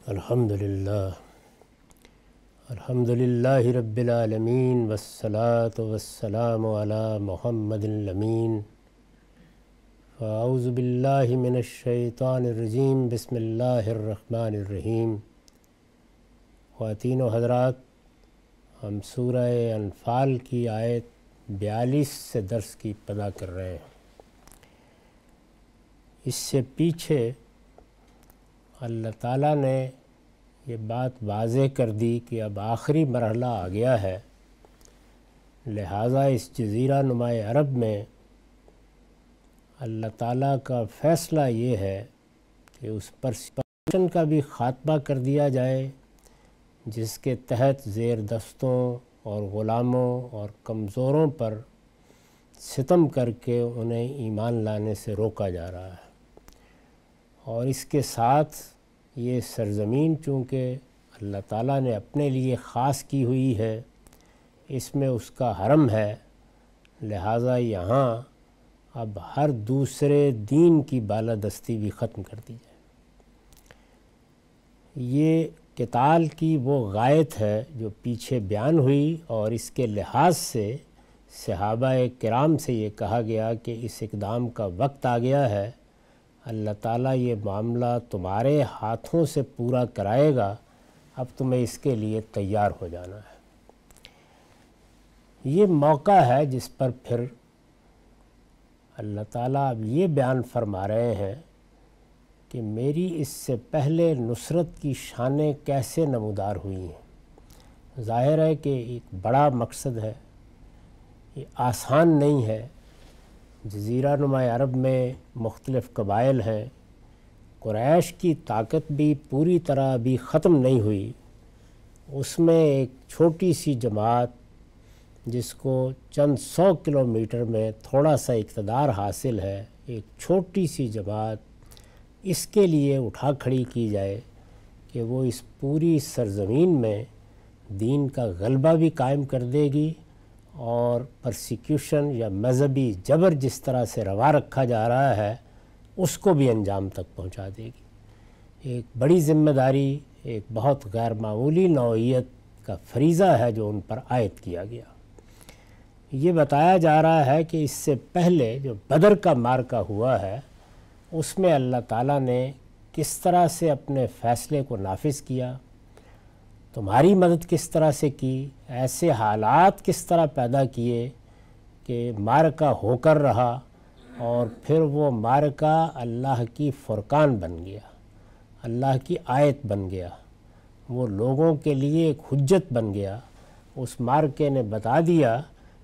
الحمدللہ رب العالمین والصلاة والسلام علی محمد الامین فاعوذ باللہ من الشیطان الرجیم بسم اللہ الرحمن الرحیم۔ خواتین و حضرات، ہم سورہ انفال کی آیت 42 سے درس کی ابتدا کر رہے ہیں۔ اس سے پیچھے اللہ تعالیٰ نے یہ بات واضح کر دی کہ اب آخری مرحلہ آ گیا ہے، لہٰذا اس جزیرہ نما عرب میں اللہ تعالیٰ کا فیصلہ یہ ہے کہ اس پرسیکیوشن کا بھی خاتمہ کر دیا جائے، جس کے تحت زیر دستوں اور غلاموں اور کمزوروں پر ستم کر کے انہیں ایمان لانے سے روکا جا رہا ہے۔ اور اس کے ساتھ یہ سرزمین چونکہ اللہ تعالیٰ نے اپنے لیے خاص کی ہوئی ہے، اس میں اس کا حرم ہے، لہٰذا یہاں اب ہر دوسرے دین کی بالادستی بھی ختم کر دی جائے۔ یہ قتال کی وہ غایت ہے جو پیچھے بیان ہوئی، اور اس کے لحاظ سے صحابہ کرام سے یہ کہا گیا کہ اس اقدام کا وقت آ گیا ہے، اللہ تعالیٰ یہ معاملہ تمہارے ہاتھوں سے پورا کرائے گا، اب تمہیں اس کے لیے تیار ہو جانا ہے۔ یہ موقع ہے جس پر پھر اللہ تعالیٰ اب یہ بیان فرما رہے ہیں کہ میری اس سے پہلے نصرت کی شانیں کیسے نمودار ہوئی ہیں۔ ظاہر ہے کہ ایک بڑا مقصد ہے، یہ آسان نہیں ہے۔ جزیرہ نما عرب میں مختلف قبائل ہیں، قریش کی طاقت بھی پوری طرح ابھی ختم نہیں ہوئی، اس میں ایک چھوٹی سی جماعت جس کو چند 100 کلومیٹر میں تھوڑا سا اقتدار حاصل ہے، ایک چھوٹی سی جماعت اس کے لیے اٹھا کھڑی کی جائے کہ وہ اس پوری سرزمین میں دین کا غلبہ بھی قائم کر دے گی، اور پرسیکیوشن یا مذہبی جبر جس طرح سے روا رکھا جا رہا ہے اس کو بھی انجام تک پہنچا دے گی۔ ایک بڑی ذمہ داری، ایک بہت غیر معمولی نوعیت کا فریضہ ہے جو ان پر عائد کیا گیا۔ یہ بتایا جا رہا ہے کہ اس سے پہلے جو بدر کا معرکہ ہوا ہے اس میں اللہ تعالیٰ نے کس طرح سے اپنے فیصلے کو نافذ کیا، تمہاری مدد کس طرح سے کی، ایسے حالات کس طرح پیدا کیے کہ معرکہ ہو کر رہا، اور پھر وہ معرکہ اللہ کی فرقان بن گیا، اللہ کی آیت بن گیا، وہ لوگوں کے لیے ایک حجت بن گیا۔ اس معرکے نے بتا دیا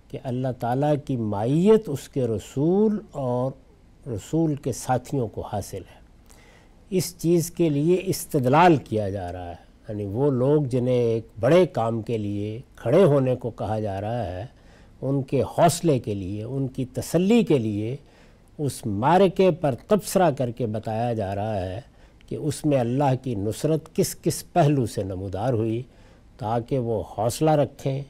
کہ اللہ تعالیٰ کی معیت اس کے رسول اور رسول کے ساتھیوں کو حاصل ہے۔ اس چیز کے لیے استدلال کیا جا رہا ہے، یعنی وہ لوگ جنہیں ایک بڑے کام کے لیے کھڑے ہونے کو کہا جا رہا ہے، ان کے حوصلے کے لیے، ان کی تسلی کے لیے اس معرکے پر تبصرہ کر کے بتایا جا رہا ہے کہ اس میں اللہ کی نصرت کس کس پہلو سے نمودار ہوئی، تاکہ وہ حوصلہ رکھیں،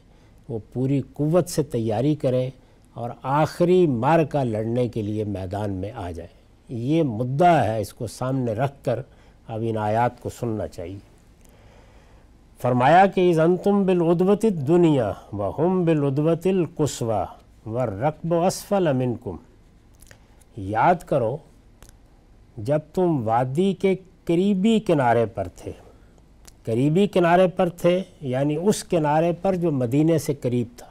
وہ پوری قوت سے تیاری کریں اور آخری معرکہ لڑنے کے لیے میدان میں آ جائیں۔ یہ مدعا ہے، اس کو سامنے رکھ کر اب ان آیات کو سننا چاہیے۔ فرمایا کہ اذ انتم بالعدوۃ الدنیا وہم بالعدوۃ القصویٰ والرکب اسفل منکم، یاد کرو جب تم وادی کے قریبی کنارے پر تھے، قریبی کنارے پر تھے یعنی اس کنارے پر جو مدینے سے قریب تھا۔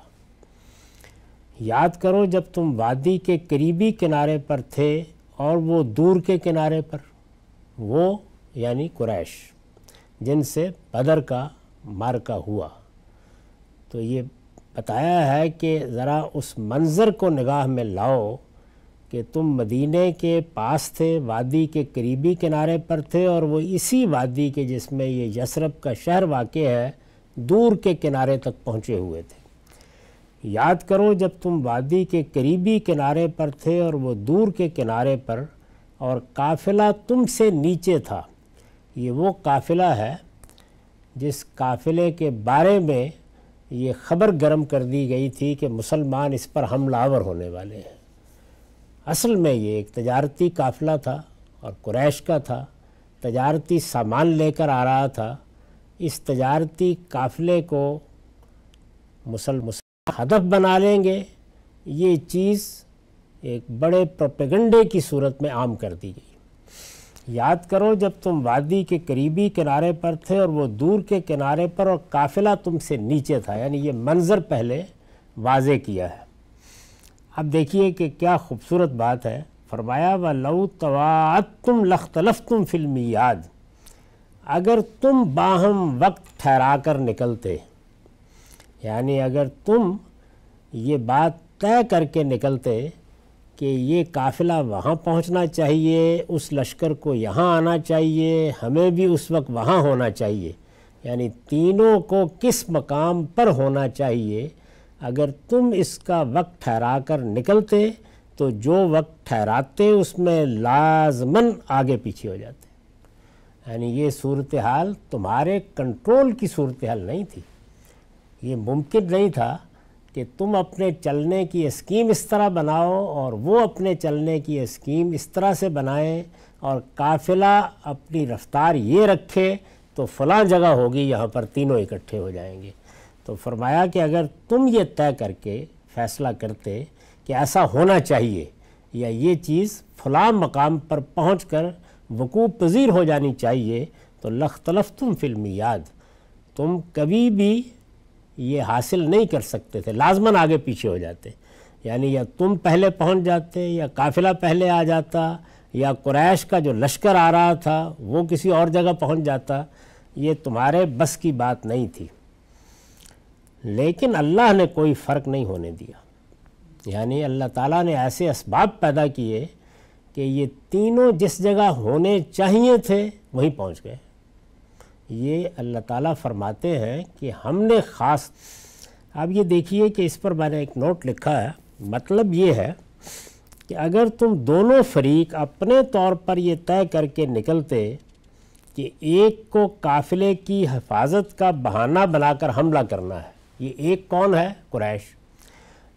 یاد کرو جب تم وادی کے قریبی کنارے پر تھے اور وہ دور کے کنارے پر، وہ یعنی قریش جن سے بدر کا معرکہ ہوا۔ تو یہ بتایا ہے کہ ذرا اس منظر کو نگاہ میں لاؤ کہ تم مدینے کے پاس تھے، وادی کے قریبی کنارے پر تھے، اور وہ اسی وادی کے جس میں یہ یثرب کا شہر واقع ہے دور کے کنارے تک پہنچے ہوئے تھے۔ یاد کرو جب تم وادی کے قریبی کنارے پر تھے اور وہ دور کے کنارے پر، اور قافلہ تم سے نیچے تھا۔ یہ وہ قافلہ ہے جس قافلے کے بارے میں یہ خبر گرم کر دی گئی تھی کہ مسلمان اس پر حملہ آور ہونے والے ہیں۔ اصل میں یہ ایک تجارتی قافلہ تھا اور قریش کا تھا، تجارتی سامان لے کر آ رہا تھا، اس تجارتی قافلے کو مسلمان ہدف بنا لیں گے، یہ چیز ایک بڑے پروپیگنڈے کی صورت میں عام کر دی گئی۔ یاد کرو جب تم وادی کے قریبی کنارے پر تھے اور وہ دور کے کنارے پر، اور قافلہ تم سے نیچے تھا، یعنی یہ منظر پہلے واضح کیا ہے۔ اب دیکھیے کہ کیا خوبصورت بات ہے، فرمایا وَلَوْ تَوَاعَدْتُمْ لَاخْتَلَفْتُمْ فِي الْمِيعَادِ، اگر تم باہم وقت ٹھہرا کر نکلتے، یعنی اگر تم یہ بات طے کر کے نکلتے کہ یہ قافلہ وہاں پہنچنا چاہیے، اس لشکر کو یہاں آنا چاہیے، ہمیں بھی اس وقت وہاں ہونا چاہیے، یعنی تینوں کو کس مقام پر ہونا چاہیے، اگر تم اس کا وقت ٹھہرا کر نکلتے تو جو وقت ٹھہراتے اس میں لازماً آگے پیچھے ہو جاتے۔ یعنی یہ صورتحال تمہارے کنٹرول کی صورتحال نہیں تھی، یہ ممکن نہیں تھا کہ تم اپنے چلنے کی اسکیم اس طرح بناؤ اور وہ اپنے چلنے کی اسکیم اس طرح سے بنائیں، اور قافلہ اپنی رفتار یہ رکھے تو فلاں جگہ ہوگی، یہاں پر تینوں اکٹھے ہو جائیں گے۔ تو فرمایا کہ اگر تم یہ طے کر کے فیصلہ کرتے کہ ایسا ہونا چاہیے یا یہ چیز فلاں مقام پر پہنچ کر وقوع پذیر ہو جانی چاہیے، تو لاختلفتم فی المیعاد، تم کبھی بھی یہ حاصل نہیں کر سکتے تھے، لازماً آگے پیچھے ہو جاتے، یعنی یا تم پہلے پہنچ جاتے، یا قافلہ پہلے آ جاتا، یا قریش کا جو لشکر آ رہا تھا وہ کسی اور جگہ پہنچ جاتا، یہ تمہارے بس کی بات نہیں تھی۔ لیکن اللہ نے کوئی فرق نہیں ہونے دیا، یعنی اللہ تعالیٰ نے ایسے اسباب پیدا کیے کہ یہ تینوں جس جگہ ہونے چاہیے تھے وہیں پہنچ گئے۔ یہ اللہ تعالیٰ فرماتے ہیں کہ ہم نے خاص، اب یہ دیکھیے کہ اس پر میں نے ایک نوٹ لکھا ہے، مطلب یہ ہے کہ اگر تم دونوں فریق اپنے طور پر یہ طے کر کے نکلتے کہ ایک کو قافلے کی حفاظت کا بہانہ بنا کر حملہ کرنا ہے، یہ ایک کون ہے؟ قریش۔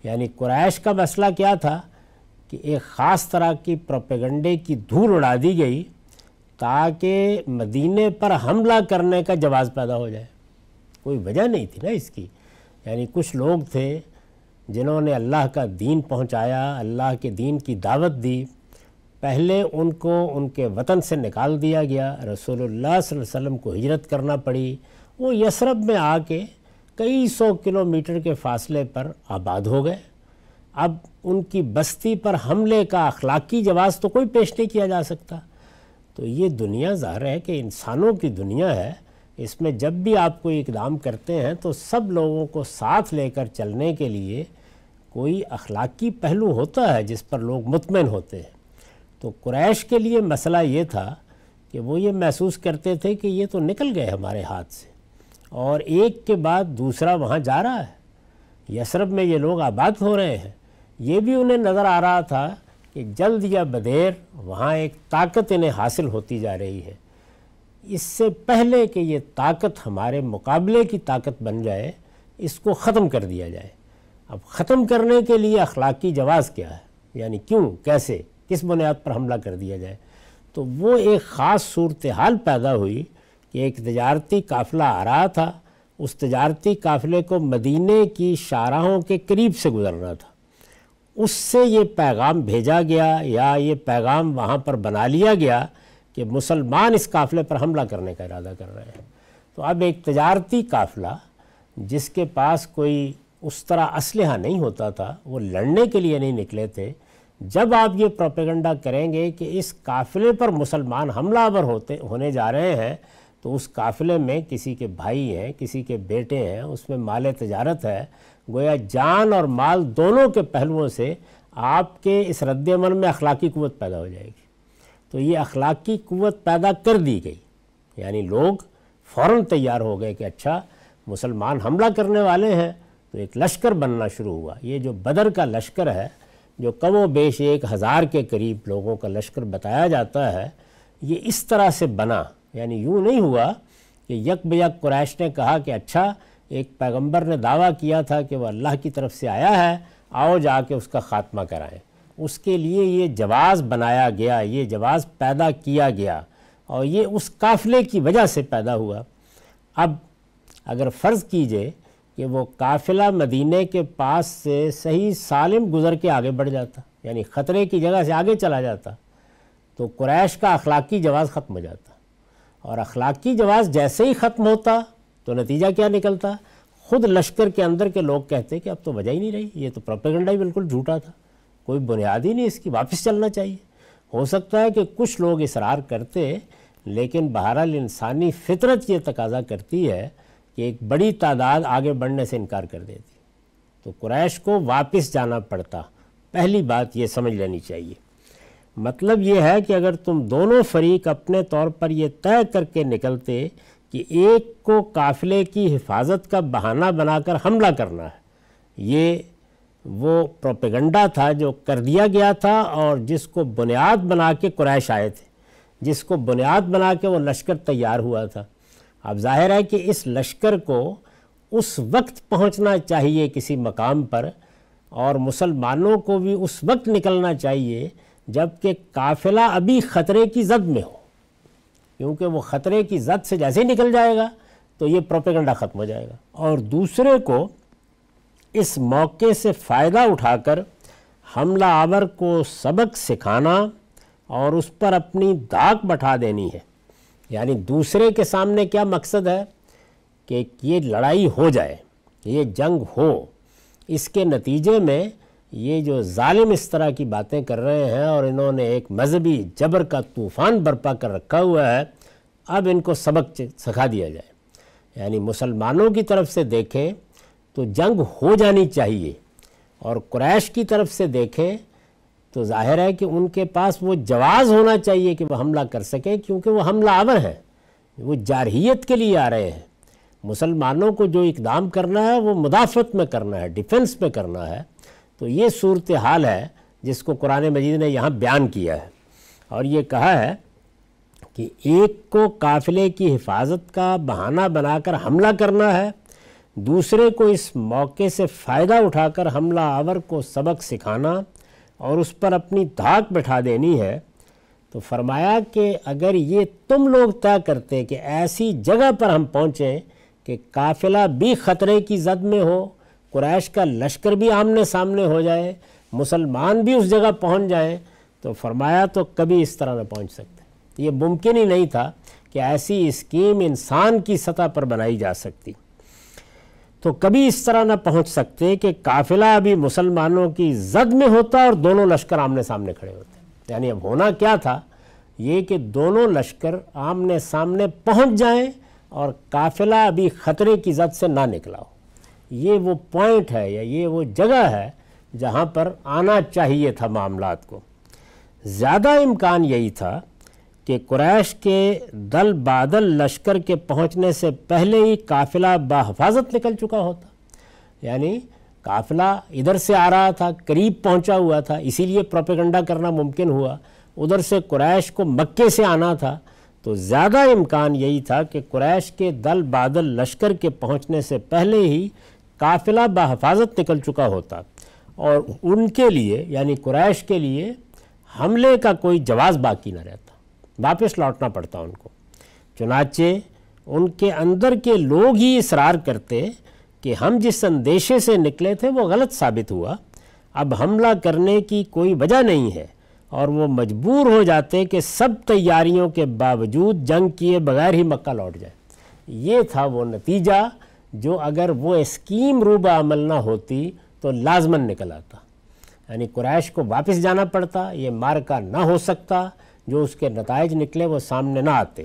یعنی قریش کا مسئلہ کیا تھا کہ ایک خاص طرح کی پروپیگنڈے کی دھول اڑا دی گئی تاکہ مدینے پر حملہ کرنے کا جواز پیدا ہو جائے۔ کوئی وجہ نہیں تھی نا اس کی، یعنی کچھ لوگ تھے جنہوں نے اللہ کا دین پہنچایا، اللہ کے دین کی دعوت دی، پہلے ان کو ان کے وطن سے نکال دیا گیا، رسول اللہ صلی اللہ علیہ وسلم کو ہجرت کرنا پڑی، وہ یثرب میں آ کے کئی سو کلومیٹر کے فاصلے پر آباد ہو گئے۔ اب ان کی بستی پر حملے کا اخلاقی جواز تو کوئی پیش نہیں کیا جا سکتا۔ تو یہ دنیا ظاہر ہے کہ انسانوں کی دنیا ہے، اس میں جب بھی آپ کوئی اقدام کرتے ہیں تو سب لوگوں کو ساتھ لے کر چلنے کے لیے کوئی اخلاقی پہلو ہوتا ہے جس پر لوگ مطمئن ہوتے ہیں۔ تو قریش کے لیے مسئلہ یہ تھا کہ وہ یہ محسوس کرتے تھے کہ یہ تو نکل گئے ہمارے ہاتھ سے، اور ایک کے بعد دوسرا وہاں جا رہا ہے، یثرب میں یہ لوگ آباد ہو رہے ہیں، یہ بھی انہیں نظر آ رہا تھا کہ جلد یا بدیر وہاں ایک طاقت انہیں حاصل ہوتی جا رہی ہے، اس سے پہلے کہ یہ طاقت ہمارے مقابلے کی طاقت بن جائے اس کو ختم کر دیا جائے۔ اب ختم کرنے کے لیے اخلاقی جواز کیا ہے، یعنی کیوں، کیسے، کس بنیاد پر حملہ کر دیا جائے؟ تو وہ ایک خاص صورتحال پیدا ہوئی کہ ایک تجارتی قافلہ آ رہا تھا، اس تجارتی قافلے کو مدینے کی شاہراہوں کے قریب سے گزرنا تھا، اس سے یہ پیغام بھیجا گیا یا یہ پیغام وہاں پر بنا لیا گیا کہ مسلمان اس قافلے پر حملہ کرنے کا ارادہ کر رہے ہیں۔ تو اب ایک تجارتی قافلہ جس کے پاس کوئی اس طرح اسلحہ نہیں ہوتا تھا، وہ لڑنے کے لیے نہیں نکلے تھے، جب آپ یہ پروپیگنڈا کریں گے کہ اس قافلے پر مسلمان حملہ آور ہونے جا رہے ہیں، تو اس قافلے میں کسی کے بھائی ہیں، کسی کے بیٹے ہیں، اس میں مال تجارت ہے، گویا جان اور مال دونوں کے پہلوؤں سے آپ کے اس رد عمل میں اخلاقی قوت پیدا ہو جائے گی۔ تو یہ اخلاقی قوت پیدا کر دی گئی، یعنی لوگ فوراً تیار ہو گئے کہ اچھا مسلمان حملہ کرنے والے ہیں، تو ایک لشکر بننا شروع ہوا۔ یہ جو بدر کا لشکر ہے، جو کم و بیش 1000 کے قریب لوگوں کا لشکر بتایا جاتا ہے، یہ اس طرح سے بنا، یعنی یوں نہیں ہوا کہ یک بیک قریش نے کہا کہ اچھا ایک پیغمبر نے دعویٰ کیا تھا کہ وہ اللہ کی طرف سے آیا ہے، آؤ جا کے اس کا خاتمہ کرائیں۔ اس کے لیے یہ جواز بنایا گیا، یہ جواز پیدا کیا گیا، اور یہ اس قافلے کی وجہ سے پیدا ہوا۔ اب اگر فرض کیجئے کہ وہ قافلہ مدینے کے پاس سے صحیح سالم گزر کے آگے بڑھ جاتا، یعنی خطرے کی جگہ سے آگے چلا جاتا، تو قریش کا اخلاقی جواز ختم ہو جاتا، اور اخلاقی جواز جیسے ہی ختم ہوتا تو نتیجہ کیا نکلتا؟ خود لشکر کے اندر کے لوگ کہتے کہ اب تو وجہ ہی نہیں رہی، یہ تو پروپیگنڈا ہی بالکل جھوٹا تھا، کوئی بنیاد ہی نہیں اس کی، واپس چلنا چاہیے۔ ہو سکتا ہے کہ کچھ لوگ اصرار کرتے، لیکن بہرحال انسانی فطرت یہ تقاضا کرتی ہے کہ ایک بڑی تعداد آگے بڑھنے سے انکار کر دیتی، تو قریش کو واپس جانا پڑتا۔ پہلی بات یہ سمجھ لینی چاہیے۔ مطلب یہ ہے کہ اگر تم دونوں فریق اپنے طور پر یہ طے کر کے نکلتے کہ ایک کو قافلے کی حفاظت کا بہانہ بنا کر حملہ کرنا ہے، یہ وہ پروپیگنڈا تھا جو کر دیا گیا تھا، اور جس کو بنیاد بنا کے قریش آئے تھے، جس کو بنیاد بنا کے وہ لشکر تیار ہوا تھا۔ اب ظاہر ہے کہ اس لشکر کو اس وقت پہنچنا چاہیے کسی مقام پر، اور مسلمانوں کو بھی اس وقت نکلنا چاہیے جب کہ قافلہ ابھی خطرے کی زد میں ہو، کیونکہ وہ خطرے کی زد سے جیسے ہی نکل جائے گا تو یہ پروپیگنڈا ختم ہو جائے گا، اور دوسرے کو اس موقع سے فائدہ اٹھا کر حملہ آور کو سبق سکھانا اور اس پر اپنی دھاک بٹھا دینی ہے۔ یعنی دوسرے کے سامنے کیا مقصد ہے کہ یہ لڑائی ہو جائے، یہ جنگ ہو، اس کے نتیجے میں یہ جو ظالم اس طرح کی باتیں کر رہے ہیں اور انہوں نے ایک مذہبی جبر کا طوفان برپا کر رکھا ہوا ہے، اب ان کو سبق سکھا دیا جائے۔ یعنی مسلمانوں کی طرف سے دیکھیں تو جنگ ہو جانی چاہیے، اور قریش کی طرف سے دیکھیں تو ظاہر ہے کہ ان کے پاس وہ جواز ہونا چاہیے کہ وہ حملہ کر سکیں، کیونکہ وہ حملہ آور ہیں، وہ جارحیت کے لیے آ رہے ہیں۔ مسلمانوں کو جو اقدام کرنا ہے وہ مدافعت میں کرنا ہے، ڈیفنس میں کرنا ہے۔ تو یہ صورتحال ہے جس کو قرآن مجید نے یہاں بیان کیا ہے، اور یہ کہا ہے کہ ایک کو قافلے کی حفاظت کا بہانہ بنا کر حملہ کرنا ہے، دوسرے کو اس موقع سے فائدہ اٹھا کر حملہ آور کو سبق سکھانا اور اس پر اپنی دھاک بٹھا دینی ہے۔ تو فرمایا کہ اگر یہ تم لوگ طے کرتے کہ ایسی جگہ پر ہم پہنچیں کہ قافلہ بھی خطرے کی زد میں ہو، قریش کا لشکر بھی آمنے سامنے ہو جائے، مسلمان بھی اس جگہ پہنچ جائیں، تو فرمایا تو کبھی اس طرح نہ پہنچ سکتے۔ یہ ممکن ہی نہیں تھا کہ ایسی اسکیم انسان کی سطح پر بنائی جا سکتی، تو کبھی اس طرح نہ پہنچ سکتے کہ قافلہ ابھی مسلمانوں کی زد میں ہوتا اور دونوں لشکر آمنے سامنے کھڑے ہوتے۔ یعنی اب ہونا کیا تھا، یہ کہ دونوں لشکر آمنے سامنے پہنچ جائیں اور قافلہ ابھی خطرے کی زد سے نہ نکلا ہو۔ یہ وہ پوائنٹ ہے یا یہ وہ جگہ ہے جہاں پر آنا چاہیے تھا معاملات کو۔ زیادہ امکان یہی تھا کہ قریش کے دل بادل لشکر کے پہنچنے سے پہلے ہی قافلہ بحفاظت نکل چکا ہوتا، یعنی قافلہ ادھر سے آ رہا تھا، قریب پہنچا ہوا تھا، اسی لیے پروپیگنڈا کرنا ممکن ہوا، ادھر سے قریش کو مکے سے آنا تھا، تو زیادہ امکان یہی تھا کہ قریش کے دل بادل لشکر کے پہنچنے سے پہلے ہی قافلہ بحفاظت نکل چکا ہوتا، اور ان کے لیے یعنی قریش کے لیے حملے کا کوئی جواز باقی نہ رہتا، واپس لوٹنا پڑتا ان کو۔ چنانچہ ان کے اندر کے لوگ ہی اصرار کرتے کہ ہم جس اندیشے سے نکلے تھے وہ غلط ثابت ہوا، اب حملہ کرنے کی کوئی وجہ نہیں ہے، اور وہ مجبور ہو جاتے کہ سب تیاریوں کے باوجود جنگ کیے بغیر ہی مکہ لوٹ جائے۔ یہ تھا وہ نتیجہ جو اگر وہ اسکیم روبہ عمل نہ ہوتی تو لازماً نکل آتا، یعنی قریش کو واپس جانا پڑتا، یہ مارکا نہ ہو سکتا، جو اس کے نتائج نکلے وہ سامنے نہ آتے۔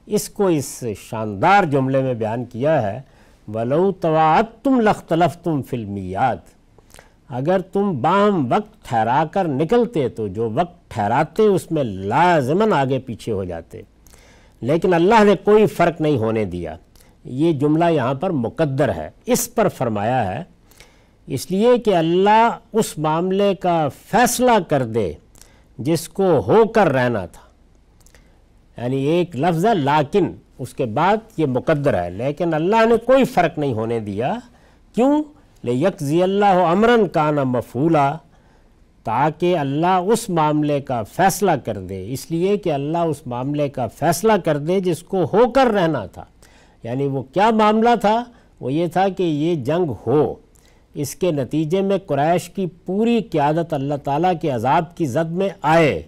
اس کو اس شاندار جملے میں بیان کیا ہے، وَلَوْ تَوَاعَدْتُمْ لَاخْتَلَفْتُمْ فِي الْمِيعَادِ، اگر تم باہم وقت ٹھہرا کر نکلتے تو جو وقت ٹھہراتے اس میں لازماً آگے پیچھے ہو جاتے، لیکن اللہ نے کوئی فرق نہیں ہونے دیا۔ یہ جملہ یہاں پر مقدر ہے، اس پر فرمایا ہے اس لیے کہ اللہ اس معاملے کا فیصلہ کر دے جس کو ہو کر رہنا تھا، یعنی ایک لفظ ہے لیکن، اس کے بعد یہ مقدر ہے، لیکن اللہ نے کوئی فرق نہیں ہونے دیا۔ کیوں؟ لِيَقْضِيَ اللَّهُ أَمْرًا كَانَ مَفْعُولًا، تاکہ اللہ اس معاملے کا فیصلہ کر دے، اس لیے کہ اللہ اس معاملے کا فیصلہ کر دے جس کو ہو کر رہنا تھا۔ یعنی وہ کیا معاملہ تھا؟ وہ یہ تھا کہ یہ جنگ ہو، اس کے نتیجے میں قریش کی پوری قیادت اللہ تعالیٰ کے عذاب کی زد میں آئے،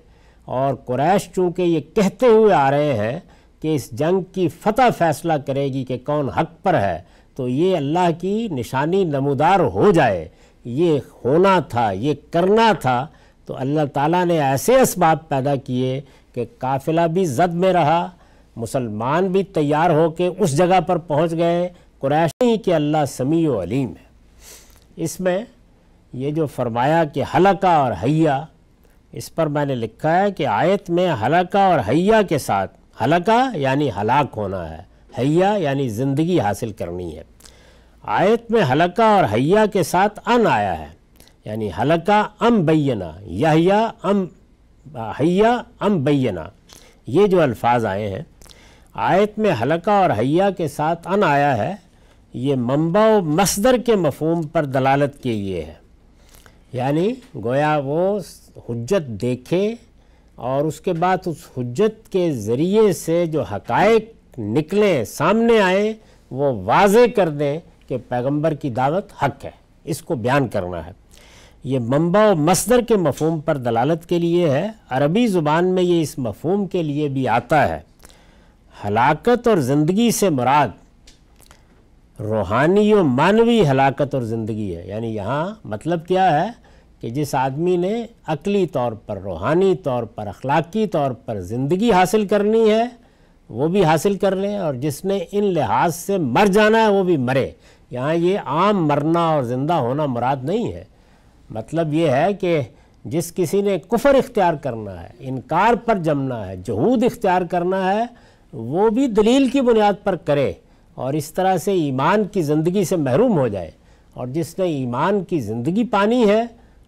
اور قریش چونکہ یہ کہتے ہوئے آ رہے ہیں کہ اس جنگ کی فتح فیصلہ کرے گی کہ کون حق پر ہے، تو یہ اللہ کی نشانی نمودار ہو جائے، یہ ہونا تھا، یہ کرنا تھا۔ تو اللہ تعالیٰ نے ایسے اسباب پیدا کیے کہ قافلہ بھی زد میں رہا، مسلمان بھی تیار ہو کے اس جگہ پر پہنچ گئے۔ قریش نہیں کہ اللہ سمیع و علیم ہے۔ اس میں یہ جو فرمایا کہ ہلکہ اور حیا، اس پر میں نے لکھا ہے کہ آیت میں ہلکہ اور حیا کے ساتھ، ہلکہ یعنی ہلاک ہونا ہے، حیا یعنی زندگی حاصل کرنی ہے۔ آیت میں ہلکہ اور حیا کے ساتھ ان آیا ہے، یعنی ہلکہ ام بینہ، یحییٰ ام حیا ام بینہ، یہ جو الفاظ آئے ہیں آیت میں ہلکہ اور حیا کے ساتھ ان آیا ہے، یہ منبع و مصدر کے مفہوم پر دلالت کے لیے ہے۔ یعنی گویا وہ حجت دیکھے اور اس کے بعد اس حجت کے ذریعے سے جو حقائق نکلیں سامنے آئیں وہ واضح کر دیں کہ پیغمبر کی دعوت حق ہے، اس کو بیان کرنا ہے۔ یہ منبع و مصدر کے مفہوم پر دلالت کے لیے ہے۔ عربی زبان میں یہ اس مفہوم کے لیے بھی آتا ہے۔ ہلاکت اور زندگی سے مراد روحانی و معنوی ہلاکت اور زندگی ہے۔ یعنی یہاں مطلب کیا ہے کہ جس آدمی نے عقلی طور پر، روحانی طور پر، اخلاقی طور پر زندگی حاصل کرنی ہے وہ بھی حاصل کر لیں، اور جس نے ان لحاظ سے مر جانا ہے وہ بھی مرے۔ یہاں یہ عام مرنا اور زندہ ہونا مراد نہیں ہے۔ مطلب یہ ہے کہ جس کسی نے کفر اختیار کرنا ہے، انکار پر جمنا ہے، جہود اختیار کرنا ہے، وہ بھی دلیل کی بنیاد پر کرے اور اس طرح سے ایمان کی زندگی سے محروم ہو جائے، اور جس نے ایمان کی زندگی پانی ہے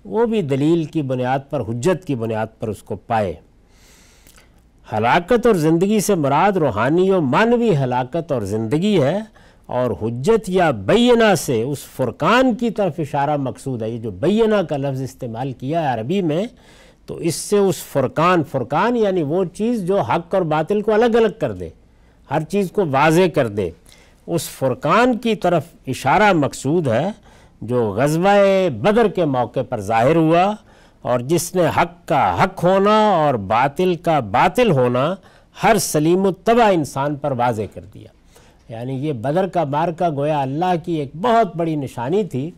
وہ بھی دلیل کی بنیاد پر، حجت کی بنیاد پر اس کو پائے۔ ہلاکت اور زندگی سے مراد روحانی و معنوی ہلاکت اور زندگی ہے، اور حجت یا بینہ سے اس فرقان کی طرف اشارہ مقصود ہے۔ یہ جو بینہ کا لفظ استعمال کیا ہے عربی میں، تو اس سے اس فرقان یعنی وہ چیز جو حق اور باطل کو الگ الگ کر دے، ہر چیز کو واضح کر دے، اس فرقان کی طرف اشارہ مقصود ہے جو غزوہ بدر کے موقع پر ظاہر ہوا، اور جس نے حق کا حق ہونا اور باطل کا باطل ہونا ہر سلیم الطبع انسان پر واضح کر دیا۔ یعنی یہ بدر کا معرکہ گویا اللہ کی ایک بہت بڑی نشانی تھی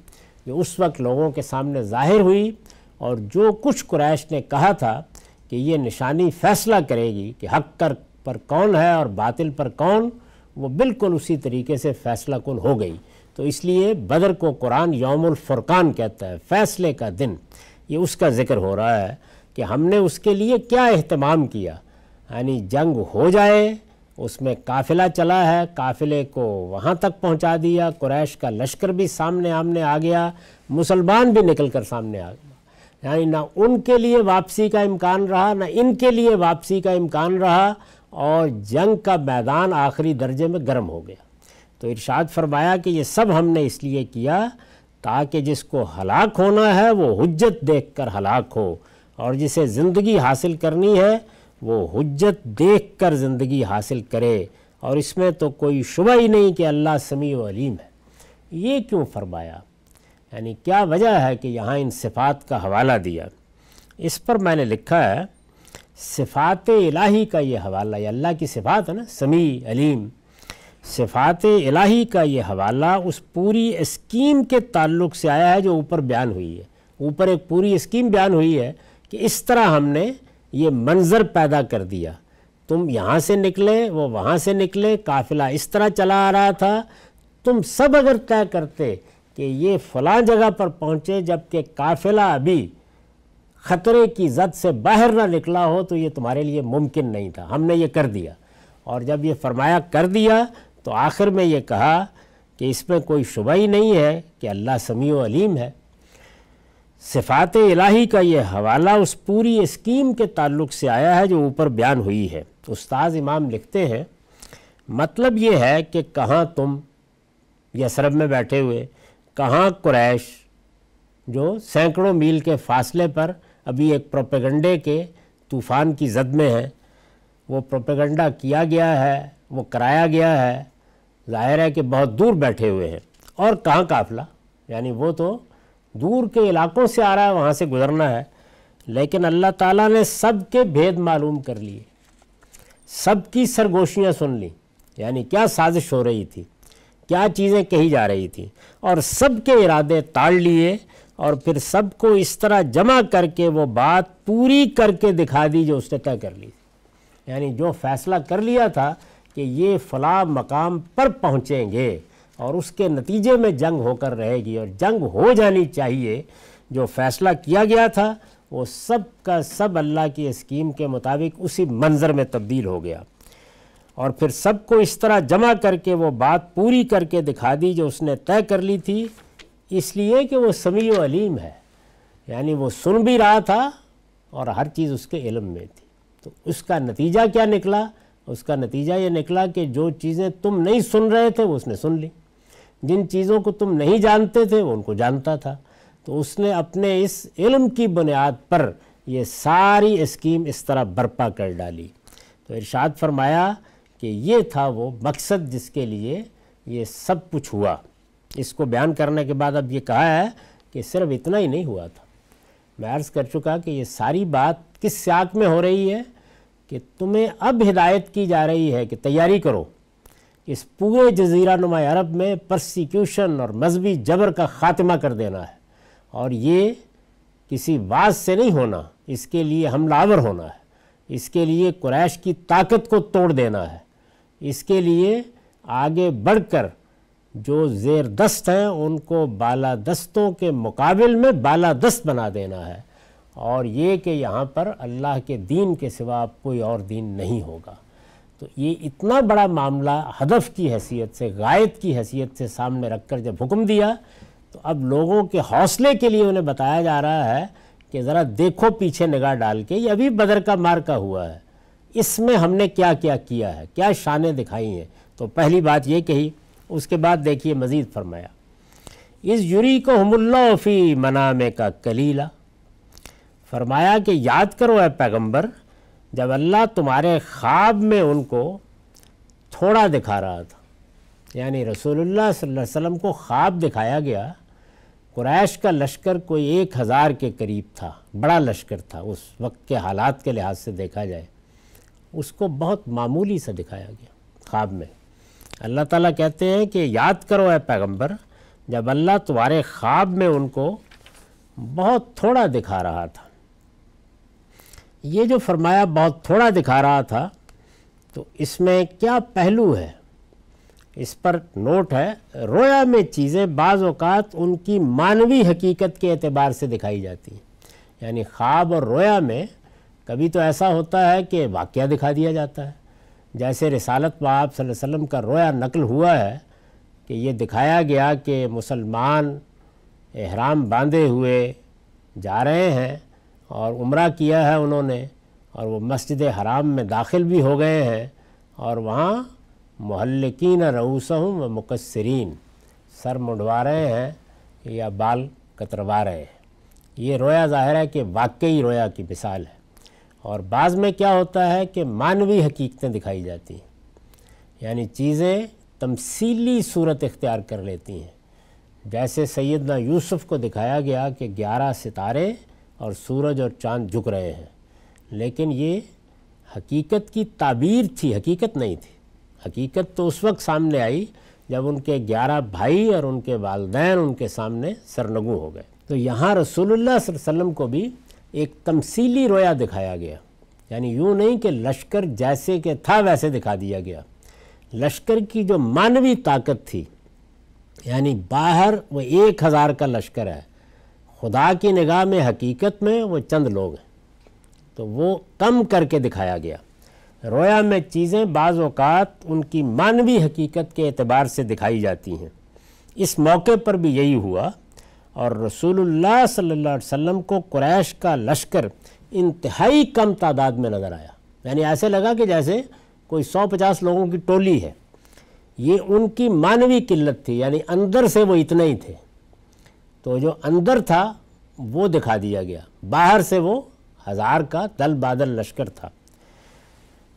جو اس وقت لوگوں کے سامنے ظاہر ہوئی، اور جو کچھ قریش نے کہا تھا کہ یہ نشانی فیصلہ کرے گی کہ حق پر کون ہے اور باطل پر کون، وہ بالکل اسی طریقے سے فیصلہ کن ہو گئی۔ تو اس لیے بدر کو قرآن یوم الفرقان کہتا ہے، فیصلے کا دن۔ یہ اس کا ذکر ہو رہا ہے کہ ہم نے اس کے لیے کیا اہتمام کیا، یعنی جنگ ہو جائے، اس میں قافلہ چلا ہے، قافلے کو وہاں تک پہنچا دیا، قریش کا لشکر بھی سامنے آمنے آ گیا، مسلمان بھی نکل کر سامنے آ گیا۔ یعنی نہ ان کے لیے واپسی کا امکان رہا، نہ ان کے لیے واپسی کا امکان رہا، اور جنگ کا میدان آخری درجے میں گرم ہو گیا۔ تو ارشاد فرمایا کہ یہ سب ہم نے اس لیے کیا تاکہ جس کو ہلاک ہونا ہے وہ حجت دیکھ کر ہلاک ہو، اور جسے زندگی حاصل کرنی ہے وہ حجت دیکھ کر زندگی حاصل کرے۔ اور اس میں تو کوئی شبہ ہی نہیں کہ اللہ سمیع و علیم ہے۔ یہ کیوں فرمایا؟ یعنی کیا وجہ ہے کہ یہاں ان صفات کا حوالہ دیا؟ اس پر میں نے لکھا ہے صفات الہی کا یہ حوالہ، یہ اللہ کی صفات ہے نا، سمیع علیم، صفات الہی کا یہ حوالہ اس پوری اسکیم کے تعلق سے آیا ہے جو اوپر بیان ہوئی ہے۔ اوپر ایک پوری اسکیم بیان ہوئی ہے کہ اس طرح ہم نے یہ منظر پیدا کر دیا، تم یہاں سے نکلے، وہ وہاں سے نکلے، قافلہ اس طرح چلا آ رہا تھا، تم سب اگر طے کرتے کہ یہ فلاں جگہ پر پہنچے جبکہ قافلہ ابھی خطرے کی زد سے باہر نہ نکلا ہو تو یہ تمہارے لیے ممکن نہیں تھا، ہم نے یہ کر دیا۔ اور جب یہ فرمایا کر دیا تو آخر میں یہ کہا کہ اس میں کوئی شبہ ہی نہیں ہے کہ اللہ سمیع و علیم ہے۔ صفات الہی کا یہ حوالہ اس پوری اسکیم کے تعلق سے آیا ہے جو اوپر بیان ہوئی ہے۔ استاذ امام لکھتے ہیں مطلب یہ ہے کہ کہاں تم یثرب میں بیٹھے ہوئے، کہاں قریش جو سینکڑوں میل کے فاصلے پر ابھی ایک پروپیگنڈے کے طوفان کی زد میں ہیں. وہ پروپیگنڈا کیا گیا ہے، وہ کرایا گیا ہے، ظاہر ہے کہ بہت دور بیٹھے ہوئے ہیں. اور کہاں قافلہ، یعنی وہ تو دور کے علاقوں سے آ رہا ہے، وہاں سے گزرنا ہے. لیکن اللہ تعالیٰ نے سب کے بھید معلوم کر لیے، سب کی سرگوشیاں سن لیں، یعنی کیا سازش ہو رہی تھی، کیا چیزیں کہی جا رہی تھیں، اور سب کے ارادے تاڑ لیے، اور پھر سب کو اس طرح جمع کر کے وہ بات پوری کر کے دکھا دی جو اس نے طے کر لی. یعنی جو فیصلہ کر لیا تھا کہ یہ فلاں مقام پر پہنچیں گے اور اس کے نتیجے میں جنگ ہو کر رہے گی اور جنگ ہو جانی چاہیے، جو فیصلہ کیا گیا تھا وہ سب کا سب اللہ کی اسکیم کے مطابق اسی منظر میں تبدیل ہو گیا. اور پھر سب کو اس طرح جمع کر کے وہ بات پوری کر کے دکھا دی جو اس نے طے کر لی تھی، اس لیے کہ وہ سمیع و علیم ہے. یعنی وہ سن بھی رہا تھا اور ہر چیز اس کے علم میں تھی. تو اس کا نتیجہ کیا نکلا؟ اس کا نتیجہ یہ نکلا کہ جو چیزیں تم نہیں سن رہے تھے وہ اس نے سن لی، جن چیزوں کو تم نہیں جانتے تھے وہ ان کو جانتا تھا. تو اس نے اپنے اس علم کی بنیاد پر یہ ساری اسکیم اس طرح برپا کر ڈالی. تو ارشاد فرمایا کہ یہ تھا وہ مقصد جس کے لیے یہ سب کچھ ہوا. اس کو بیان کرنے کے بعد اب یہ کہا ہے کہ صرف اتنا ہی نہیں ہوا تھا. میں عرض کر چکا کہ یہ ساری بات کس سیاق میں ہو رہی ہے کہ تمہیں اب ہدایت کی جا رہی ہے کہ تیاری کرو، اس پورے جزیرہ نما عرب میں پرسیکیوشن اور مذہبی جبر کا خاتمہ کر دینا ہے. اور یہ کسی واز سے نہیں ہونا، اس کے لیے حملہ آور ہونا ہے، اس کے لیے قریش کی طاقت کو توڑ دینا ہے، اس کے لیے آگے بڑھ کر جو زیر دست ہیں ان کو بالادستوں کے مقابل میں بالادست بنا دینا ہے. اور یہ کہ یہاں پر اللہ کے دین کے سوا کوئی اور دین نہیں ہوگا. تو یہ اتنا بڑا معاملہ ہدف کی حیثیت سے، غائب کی حیثیت سے سامنے رکھ کر جب حکم دیا تو اب لوگوں کے حوصلے کے لیے انہیں بتایا جا رہا ہے کہ ذرا دیکھو پیچھے نگاہ ڈال کے، یہ ابھی بدر کا مارکا ہوا ہے، اس میں ہم نے کیا کیا کیا ہے، کیا شانیں دکھائی ہیں. تو پہلی بات یہ کہی. اس کے بعد دیکھیے مزید فرمایا، اس یریکہم اللہ فی منامک قلیلا، فرمایا کہ یاد کرو اے پیغمبر جب اللہ تمہارے خواب میں ان کو تھوڑا دکھا رہا تھا. یعنی رسول اللہ صلی اللہ علیہ وسلم کو خواب دکھایا گیا. قریش کا لشکر کوئی 1000 کے قریب تھا، بڑا لشکر تھا اس وقت کے حالات کے لحاظ سے دیکھا جائے. اس کو بہت معمولی سا دکھایا گیا خواب میں. اللہ تعالیٰ کہتے ہیں کہ یاد کرو اے پیغمبر جب اللہ تمہارے خواب میں ان کو بہت تھوڑا دکھا رہا تھا. یہ جو فرمایا بہت تھوڑا دکھا رہا تھا، تو اس میں کیا پہلو ہے اس پر نوٹ ہے. رویا میں چیزیں بعض اوقات ان کی معنوی حقیقت کے اعتبار سے دکھائی جاتی ہیں. یعنی خواب اور رویا میں کبھی تو ایسا ہوتا ہے کہ واقعہ دکھا دیا جاتا ہے، جیسے رسالت پاک صلی اللہ علیہ وسلم کا رویا نقل ہوا ہے کہ یہ دکھایا گیا کہ مسلمان احرام باندھے ہوئے جا رہے ہیں اور عمرہ کیا ہے انہوں نے، اور وہ مسجد حرام میں داخل بھی ہو گئے ہیں، اور وہاں محلقین رؤوسہم و مقصرین، سر منڈوا رہے ہیں یا بال کتروا رہے ہیں. یہ رویا ظاہر ہے کہ واقعی رویا کی مثال ہے. اور بعض میں کیا ہوتا ہے کہ معنوی حقیقتیں دکھائی جاتی ہیں، یعنی چیزیں تمثیلی صورت اختیار کر لیتی ہیں. جیسے سیدنا یوسف کو دکھایا گیا کہ 11 ستارے اور سورج اور چاند جھک رہے ہیں، لیکن یہ حقیقت کی تعبیر تھی، حقیقت نہیں تھی. حقیقت تو اس وقت سامنے آئی جب ان کے 11 بھائی اور ان کے والدین ان کے سامنے سرنگوں ہو گئے. تو یہاں رسول اللہ صلی اللہ علیہ وسلم کو بھی ایک تمثیلی رویا دکھایا گیا. یعنی یوں نہیں کہ لشکر جیسے کہ تھا ویسے دکھا دیا گیا. لشکر کی جو معنوی طاقت تھی، یعنی باہر وہ 1000 کا لشکر ہے، خدا کی نگاہ میں حقیقت میں وہ چند لوگ ہیں، تو وہ کم کر کے دکھایا گیا. رویا میں چیزیں بعض اوقات ان کی معنوی حقیقت کے اعتبار سے دکھائی جاتی ہیں. اس موقع پر بھی یہی ہوا، اور رسول اللہ صلی اللہ علیہ وسلم کو قریش کا لشکر انتہائی کم تعداد میں نظر آیا. یعنی ایسے لگا کہ جیسے کوئی 150 لوگوں کی ٹولی ہے. یہ ان کی معنوی قلت تھی، یعنی اندر سے وہ اتنے ہی تھے، تو جو اندر تھا وہ دکھا دیا گیا، باہر سے وہ 1000 کا دل بادل لشکر تھا۔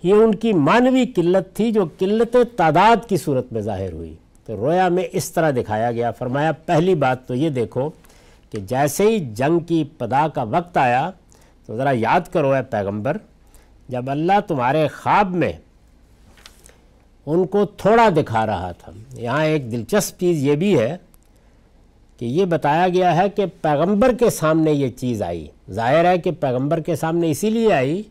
یہ ان کی معنوی قلت تھی جو قلت تعداد کی صورت میں ظاہر ہوئی۔ تو رویا میں اس طرح دکھایا گیا۔ فرمایا پہلی بات تو یہ دیکھو کہ جیسے ہی جنگ کی ابتدا کا وقت آیا تو ذرا یاد کرو اے پیغمبر، جب اللہ تمہارے خواب میں ان کو تھوڑا دکھا رہا تھا۔ یہاں ایک دلچسپ چیز یہ بھی ہے کہ یہ بتایا گیا ہے کہ پیغمبر کے سامنے یہ چیز آئی۔ ظاہر ہے کہ پیغمبر کے سامنے اسی لیے آئی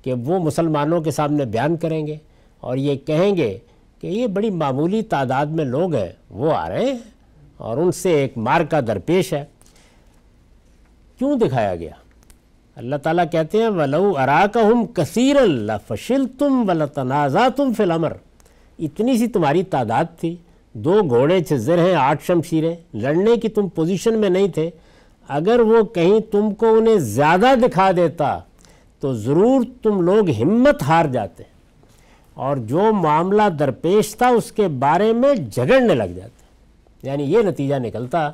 کہ وہ مسلمانوں کے سامنے بیان کریں گے اور یہ کہیں گے کہ یہ بڑی معمولی تعداد میں لوگ ہیں، وہ آ رہے ہیں اور ان سے ایک مارکا درپیش ہے۔ کیوں دکھایا گیا؟ اللہ تعالیٰ کہتے ہیں وَلَوْ أَرَاكَهُمْ كَثِيرًا لَفَشِلْتُمْ وَلَتَنَازَعْتُمْ فِي الْأَمْرِ، اتنی سی تمہاری تعداد تھی، 2 گھوڑے 6 زرہیں 8 شمشیریں، لڑنے کی تم پوزیشن میں نہیں تھے۔ اگر وہ کہیں تم کو انہیں زیادہ دکھا دیتا تو ضرور تم لوگ ہمت ہار جاتے اور جو معاملہ درپیش تھا اس کے بارے میں جھگڑنے لگ جاتے۔ یعنی یہ نتیجہ نکلتا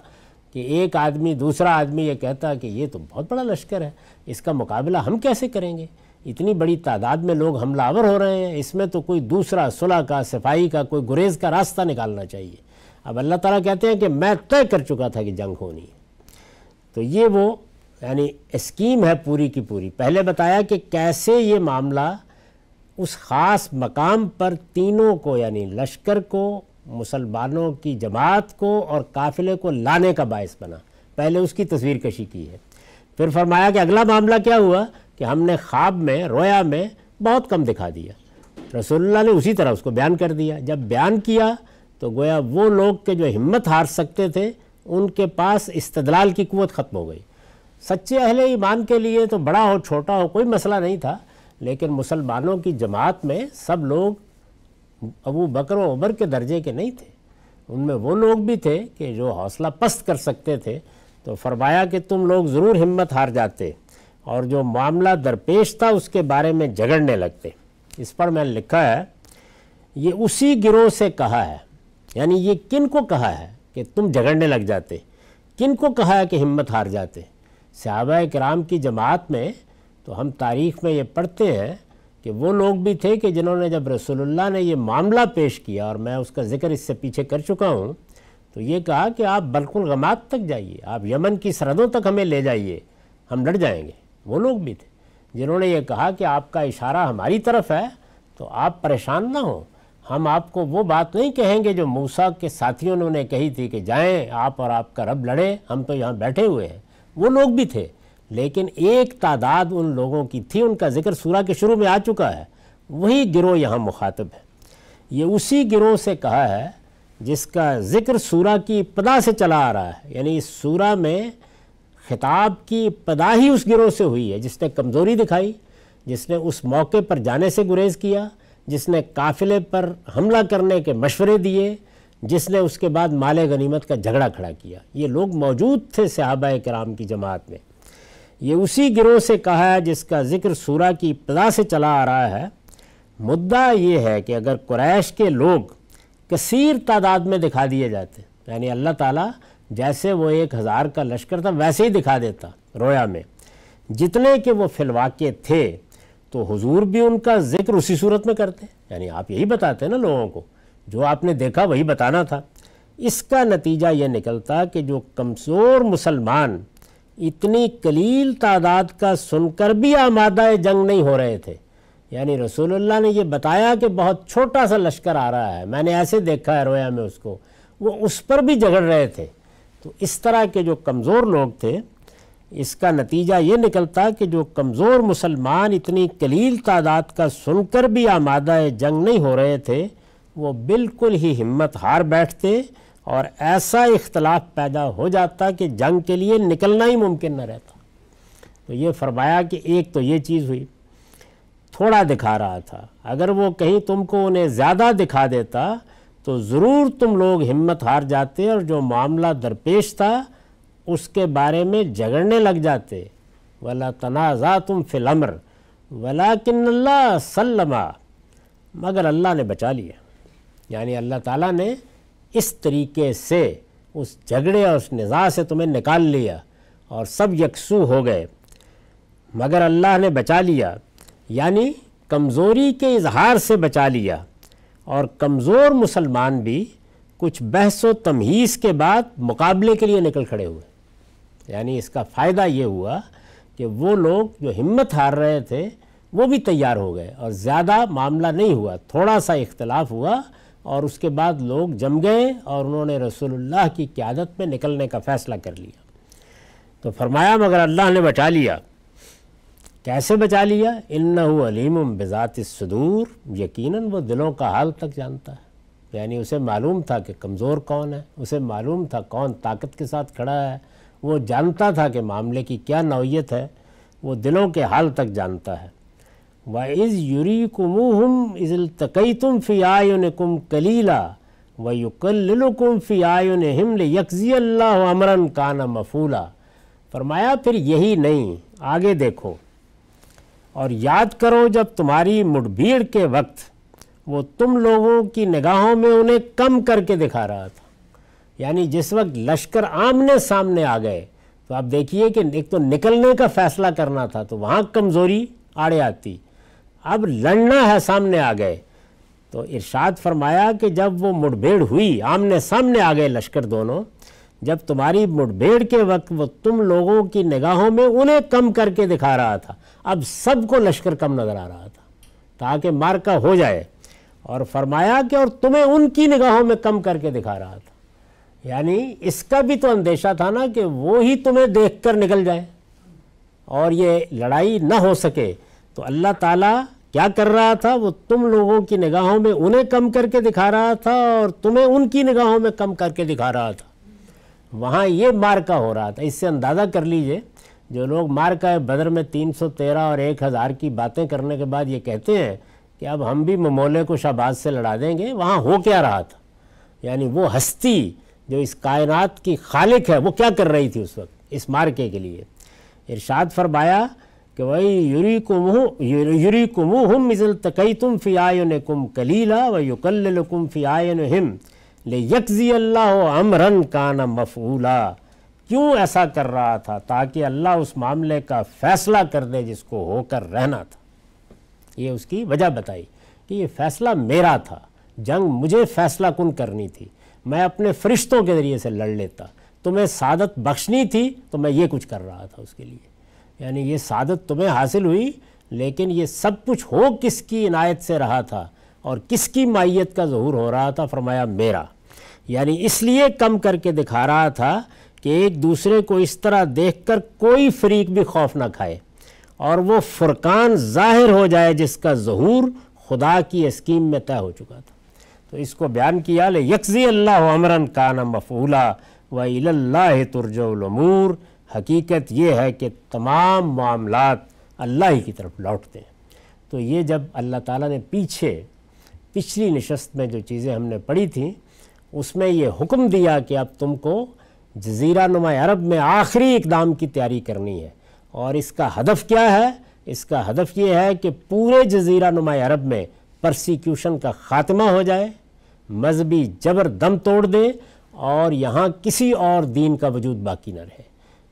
کہ ایک آدمی دوسرا آدمی یہ کہتا کہ یہ تو بہت بڑا لشکر ہے، اس کا مقابلہ ہم کیسے کریں گے، اتنی بڑی تعداد میں لوگ حملہ آور ہو رہے ہیں، اس میں تو کوئی دوسرا صلح کا، صفائی کا، کوئی گریز کا راستہ نکالنا چاہیے۔ اب اللہ تعالیٰ کہتے ہیں کہ میں طے کر چکا تھا کہ جنگ ہونی ہے۔ تو یہ وہ یعنی اسکیم ہے پوری کی پوری۔ پہلے بتایا کہ کیسے یہ معاملہ اس خاص مقام پر تینوں کو یعنی لشکر کو، مسلمانوں کی جماعت کو اور قافلے کو لانے کا باعث بنا۔ پہلے اس کی تصویر کشی کی ہے۔ پھر فرمایا کہ اگلا معاملہ کیا ہوا کہ ہم نے خواب میں، رویا میں بہت کم دکھا دیا۔ رسول اللہ نے اسی طرح اس کو بیان کر دیا۔ جب بیان کیا تو گویا وہ لوگ کہ جو ہمت ہار سکتے تھے ان کے پاس استدلال کی قوت ختم ہو گئی۔ سچے اہل ایمان کے لیے تو بڑا ہو چھوٹا ہو کوئی مسئلہ نہیں تھا، لیکن مسلمانوں کی جماعت میں سب لوگ ابو بکر و عمر کے درجے کے نہیں تھے، ان میں وہ لوگ بھی تھے کہ جو حوصلہ پست کر سکتے تھے۔ تو فرمایا کہ تم لوگ ضرور ہمت ہار جاتے اور جو معاملہ درپیش تھا اس کے بارے میں جھگڑنے لگتے۔ اس پر میں نے لکھا ہے یہ اسی گروہ سے کہا ہے، یعنی یہ کن کو کہا ہے کہ تم جھگڑنے لگ جاتے، کن کو کہا ہے کہ ہمت ہار جاتے؟ صحابہ کرام کی جماعت میں تو ہم تاریخ میں یہ پڑھتے ہیں کہ وہ لوگ بھی تھے کہ جنہوں نے جب رسول اللہ نے یہ معاملہ پیش کیا، اور میں اس کا ذکر اس سے پیچھے کر چکا ہوں، تو یہ کہا کہ آپ بلق الغمات تک جائیے، آپ یمن کی سرحدوں تک ہمیں لے جائیے، ہم لڑ جائیں گے۔ وہ لوگ بھی تھے جنہوں نے یہ کہا کہ آپ کا اشارہ ہماری طرف ہے تو آپ پریشان نہ ہوں، ہم آپ کو وہ بات نہیں کہیں گے جو موسیٰ کے ساتھیوں نے انہیں کہی تھی کہ جائیں آپ اور آپ کا رب لڑے، ہم تو یہاں بیٹھے ہوئے ہیں۔ وہ لوگ بھی تھے، لیکن ایک تعداد ان لوگوں کی تھی، ان کا ذکر سورہ کے شروع میں آ چکا ہے، وہی گروہ یہاں مخاطب ہے۔ یہ اسی گروہ سے کہا ہے جس کا ذکر سورہ کی ابتدا سے چلا آ رہا ہے، یعنی اس سورہ میں خطاب کی ابتدا ہی اس گروہ سے ہوئی ہے جس نے کمزوری دکھائی، جس نے اس موقع پر جانے سے گریز کیا، جس نے قافلے پر حملہ کرنے کے مشورے دیے، جس نے اس کے بعد مال غنیمت کا جھگڑا کھڑا کیا۔ یہ لوگ موجود تھے صحابہ کرام کی جماعت میں۔ یہ اسی گروہ سے کہا ہے جس کا ذکر سورہ کی ابتدا سے چلا آ رہا ہے۔ مدعا یہ ہے کہ اگر قریش کے لوگ کثیر تعداد میں دکھا دیے جاتے، یعنی اللہ تعالیٰ جیسے وہ 1000 کا لشکر تھا ویسے ہی دکھا دیتا رویا میں، جتنے کہ وہ فی الواقع تھے، تو حضور بھی ان کا ذکر اسی صورت میں کرتے، یعنی آپ یہی بتاتے نا لوگوں کو، جو آپ نے دیکھا وہی بتانا تھا۔ اس کا نتیجہ یہ نکلتا کہ جو کمزور مسلمان اتنی قلیل تعداد کا سن کر بھی آمادہ جنگ نہیں ہو رہے تھے، یعنی رسول اللہ نے یہ بتایا کہ بہت چھوٹا سا لشکر آ رہا ہے، میں نے ایسے دیکھا ہے رویا میں اس کو، وہ اس پر بھی جھگڑ رہے تھے۔ تو اس طرح کے جو کمزور لوگ تھے، اس کا نتیجہ یہ نکلتا کہ جو کمزور مسلمان اتنی قلیل تعداد کا سن کر بھی آمادہ جنگ نہیں ہو رہے تھے، وہ بالکل ہی ہمت ہار بیٹھتے اور ایسا اختلاف پیدا ہو جاتا کہ جنگ کے لیے نکلنا ہی ممکن نہ رہتا۔ تو یہ فرمایا کہ ایک تو یہ چیز ہوئی، تھوڑا دکھا رہا تھا، اگر وہ کہیں تم کو انہیں زیادہ دکھا دیتا تو ضرور تم لوگ ہمت ہار جاتے اور جو معاملہ درپیش تھا اس کے بارے میں جھگڑنے لگ جاتے۔ وَلَا تَنَازَعْتُمْ فِي الْأَمْرِ وَلَكِنَّ اللَّهَ سَلَّمَ، مگر اللہ نے بچا لیا، یعنی اللہ تعالیٰ نے اس طریقے سے اس جھگڑے اور اس نزاع سے تمہیں نکال لیا اور سب یکسو ہو گئے، مگر اللہ نے بچا لیا، یعنی کمزوری کے اظہار سے بچا لیا، اور کمزور مسلمان بھی کچھ بحث و تمہیز کے بعد مقابلے کے لیے نکل کھڑے ہوئے۔ یعنی اس کا فائدہ یہ ہوا کہ وہ لوگ جو ہمت ہار رہے تھے وہ بھی تیار ہو گئے، اور زیادہ معاملہ نہیں ہوا، تھوڑا سا اختلاف ہوا، اور اس کے بعد لوگ جم گئے اور انہوں نے رسول اللہ کی قیادت میں نکلنے کا فیصلہ کر لیا۔ تو فرمایا مگر اللہ نے بچا لیا۔ کیسے بچا لیا؟ انہ علیم بذات الصدور، یقیناً وہ دلوں کا حال تک جانتا ہے۔ یعنی اسے معلوم تھا کہ کمزور کون ہے، اسے معلوم تھا کون طاقت کے ساتھ کھڑا ہے، وہ جانتا تھا کہ معاملے کی کیا نوعیت ہے، وہ دلوں کے حال تک جانتا ہے۔ وَإِذْ يُرِيكُمُوهُمْ إِذِ الْتَقَيْتُمْ فِي أَعْيُنِكُمْ قَلِيلًا وَيُقَلِّلُكُمْ فِي أَعْيُنِهِمْ لِيَجْزِيَ اللَّهُ أَمْرًا كَانَ مَفْعُولًا۔ فرمایا پھر یہی نہیں، آگے دیکھو اور یاد کرو جب تمہاری مٹ بھیڑ کے وقت وہ تم لوگوں کی نگاہوں میں انہیں کم کر کے دکھا رہا تھا۔ یعنی جس وقت لشکر آمنے سامنے آ گئے تو آپ دیکھیے کہ ایک تو نکلنے کا فیصلہ کرنا تھا تو وہاں کمزوری آڑے آتی، اب لڑنا ہے، سامنے آ گئے۔ تو ارشاد فرمایا کہ جب وہ مٹ بھیڑ ہوئی، آمنے سامنے آ گئے لشکر دونوں، جب تمہاری مٹ بھیڑ کے وقت وہ تم لوگوں کی نگاہوں میں انہیں کم کر کے دکھا رہا تھا، اب سب کو لشکر کم نظر آ رہا تھا تاکہ مارکا ہو جائے، اور فرمایا کہ اور تمہیں ان کی نگاہوں میں کم کر کے دکھا رہا تھا۔ یعنی اس کا بھی تو اندیشہ تھا نا کہ وہ ہی تمہیں دیکھ کر نکل جائے اور یہ لڑائی نہ ہو سکے۔ تو اللہ تعالیٰ کیا کر رہا تھا؟ وہ تم لوگوں کی نگاہوں میں انہیں کم کر کے دکھا رہا تھا اور تمہیں ان کی نگاہوں میں کم کر کے دکھا رہا تھا۔ وہاں یہ مارکا ہو رہا تھا۔ اس سے اندازہ کر لیجئے جو لوگ مارکا بدر میں 313 اور 1000 کی باتیں کرنے کے بعد یہ کہتے ہیں کہ اب ہم بھی ممولے کو شہباز سے لڑا دیں گے، وہاں ہو کیا رہا تھا؟ یعنی وہ ہستی جو اس کائنات کی خالق ہے وہ کیا کر رہی تھی اس وقت اس مارکے کے لیے؟ ارشاد فرمایا کہ وَيُرِيكُمُوهُمْ إِذِ الْتَقَيْتُمْ فِي أَعْيُنِكُمْ قَلِيلًا وَيُقَلِّلُكُمْ فِي أَعْيُنِهِمْ لِيَجْزِيَ اللَّهُ أَمْرًا كَانَ مَفْعُولًا۔ کیوں ایسا کر رہا تھا؟ تاکہ اللہ اس معاملے کا فیصلہ کر دے جس کو ہو کر رہنا تھا۔ یہ اس کی وجہ بتائی کہ یہ فیصلہ میرا تھا، جنگ مجھے فیصلہ کن کرنی تھی، میں اپنے فرشتوں کے ذریعے سے لڑ لیتا، تمہیں سعادت بخشنی تھی تو میں یہ کچھ کر رہا تھا اس کے لیے۔ یعنی یہ سعادت تمہیں حاصل ہوئی، لیکن یہ سب کچھ ہو کس کی عنایت سے رہا تھا اور کس کی مائیت کا ظہور ہو رہا تھا؟ فرمایا میرا۔ یعنی اس لیے کم کر کے دکھا رہا تھا کہ ایک دوسرے کو اس طرح دیکھ کر کوئی فریق بھی خوف نہ کھائے اور وہ فرقان ظاہر ہو جائے جس کا ظہور خدا کی اسکیم میں طے ہو چکا تھا۔ تو اس کو بیان کیا لِيَجْزِيَ اللَّهُ أَمْرًا كَانَ مَفْعُولًا وَإِلَى اللَّهِ تُرْجَعُ الْأُمُورُ۔ حقیقت یہ ہے کہ تمام معاملات اللہ ہی کی طرف لوٹتے ہیں۔ تو یہ جب اللہ تعالیٰ نے پچھلی نشست میں جو چیزیں ہم نے پڑھی تھیں اس میں یہ حکم دیا کہ اب تم کو جزیرہ نما عرب میں آخری اقدام کی تیاری کرنی ہے، اور اس کا ہدف کیا ہے؟ اس کا ہدف یہ ہے کہ پورے جزیرہ نما عرب میں پرسیکیوشن کا خاتمہ ہو جائے، مذہبی جبر دم توڑ دے اور یہاں کسی اور دین کا وجود باقی نہ رہے۔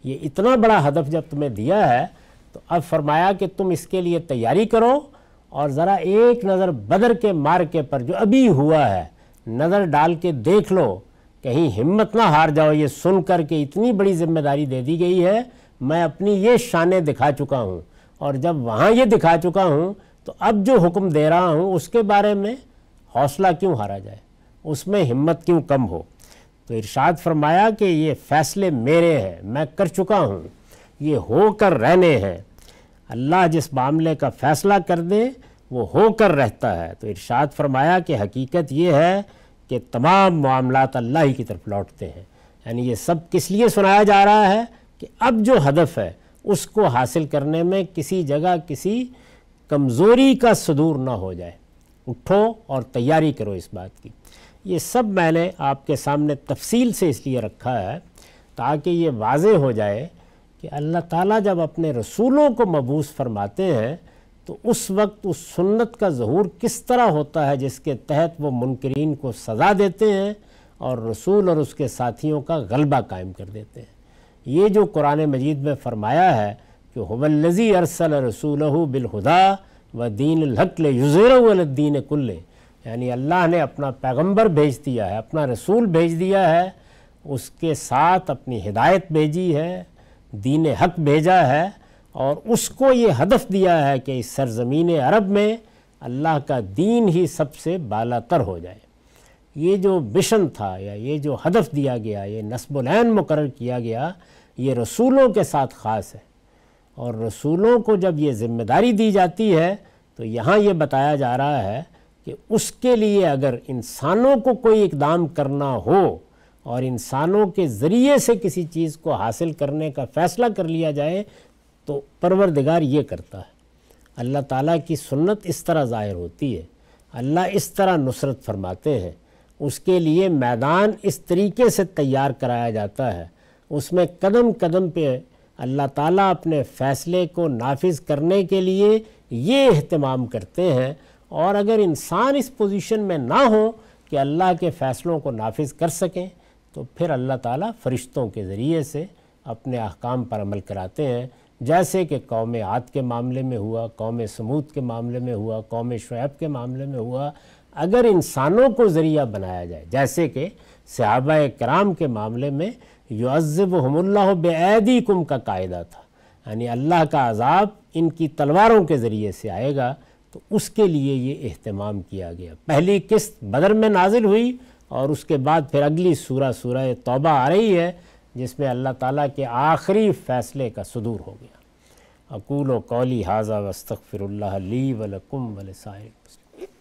یہ اتنا بڑا ہدف جب تمہیں دیا ہے تو اب فرمایا کہ تم اس کے لیے تیاری کرو، اور ذرا ایک نظر بدر کے مارکے پر جو ابھی ہوا ہے نظر ڈال کے دیکھ لو، کہیں ہمت نہ ہار جاؤ یہ سن کر کہ اتنی بڑی ذمہ داری دے دی گئی ہے، میں اپنی یہ شانیں دکھا چکا ہوں، اور جب وہاں یہ دکھا چکا ہوں تو اب جو حکم دے رہا ہوں اس کے بارے میں حوصلہ کیوں ہارا جائے، اس میں ہمت کیوں کم ہو۔ تو ارشاد فرمایا کہ یہ فیصلے میرے ہیں، میں کر چکا ہوں، یہ ہو کر رہنے ہیں۔ اللہ جس معاملے کا فیصلہ کر دے وہ ہو کر رہتا ہے۔ تو ارشاد فرمایا کہ حقیقت یہ ہے کہ تمام معاملات اللہ ہی کی طرف لوٹتے ہیں۔ یعنی یہ سب کس لیے سنایا جا رہا ہے کہ اب جو ہدف ہے اس کو حاصل کرنے میں کسی جگہ کسی کمزوری کا صدور نہ ہو جائے، اٹھو اور تیاری کرو اس بات کی۔ یہ سب میں نے آپ کے سامنے تفصیل سے اس لیے رکھا ہے تاکہ یہ واضح ہو جائے کہ اللہ تعالیٰ جب اپنے رسولوں کو مبعوث فرماتے ہیں تو اس وقت اس سنت کا ظہور کس طرح ہوتا ہے جس کے تحت وہ منکرین کو سزا دیتے ہیں اور رسول اور اس کے ساتھیوں کا غلبہ قائم کر دیتے ہیں۔ یہ جو قرآن مجید میں فرمایا ہے کہ هو الذی ارسل رسولہ بالہدی ودین الحق لیظہرہ علی الدین کلہ، یعنی اللہ نے اپنا پیغمبر بھیج دیا ہے، اپنا رسول بھیج دیا ہے، اس کے ساتھ اپنی ہدایت بھیجی ہے، دین حق بھیجا ہے، اور اس کو یہ ہدف دیا ہے کہ اس سرزمین عرب میں اللہ کا دین ہی سب سے بالا تر ہو جائے۔ یہ جو مشن تھا یا یہ جو ہدف دیا گیا، یہ نصب العین مقرر کیا گیا، یہ رسولوں کے ساتھ خاص ہے، اور رسولوں کو جب یہ ذمہ داری دی جاتی ہے تو یہاں یہ بتایا جا رہا ہے کہ اس کے لیے اگر انسانوں کو کوئی اقدام کرنا ہو اور انسانوں کے ذریعے سے کسی چیز کو حاصل کرنے کا فیصلہ کر لیا جائے تو پروردگار یہ کرتا ہے۔ اللہ تعالیٰ کی سنت اس طرح ظاہر ہوتی ہے، اللہ اس طرح نصرت فرماتے ہیں، اس کے لیے میدان اس طریقے سے تیار کرایا جاتا ہے، اس میں قدم قدم پہ اللہ تعالیٰ اپنے فیصلے کو نافذ کرنے کے لیے یہ اہتمام کرتے ہیں، اور اگر انسان اس پوزیشن میں نہ ہو کہ اللہ کے فیصلوں کو نافذ کر سکیں تو پھر اللہ تعالیٰ فرشتوں کے ذریعے سے اپنے احکام پر عمل کراتے ہیں، جیسے کہ قوم عاد کے معاملے میں ہوا، قوم سمود کے معاملے میں ہوا، قوم شعیب کے معاملے میں ہوا۔ اگر انسانوں کو ذریعہ بنایا جائے، جیسے کہ صحابہ کرام کے معاملے میں یعذبہم اللہ بایدیکم کا قاعدہ تھا، یعنی اللہ کا عذاب ان کی تلواروں کے ذریعے سے آئے گا، تو اس کے لیے یہ اہتمام کیا گیا۔ پہلی قسط بدر میں نازل ہوئی، اور اس کے بعد پھر اگلی سورہ توبہ آ رہی ہے جس میں اللہ تعالیٰ کے آخری فیصلے کا صدور ہو گیا۔ اقول قولی ھذا واستغفر اللہ لی ولکم ولسائر المسلمین۔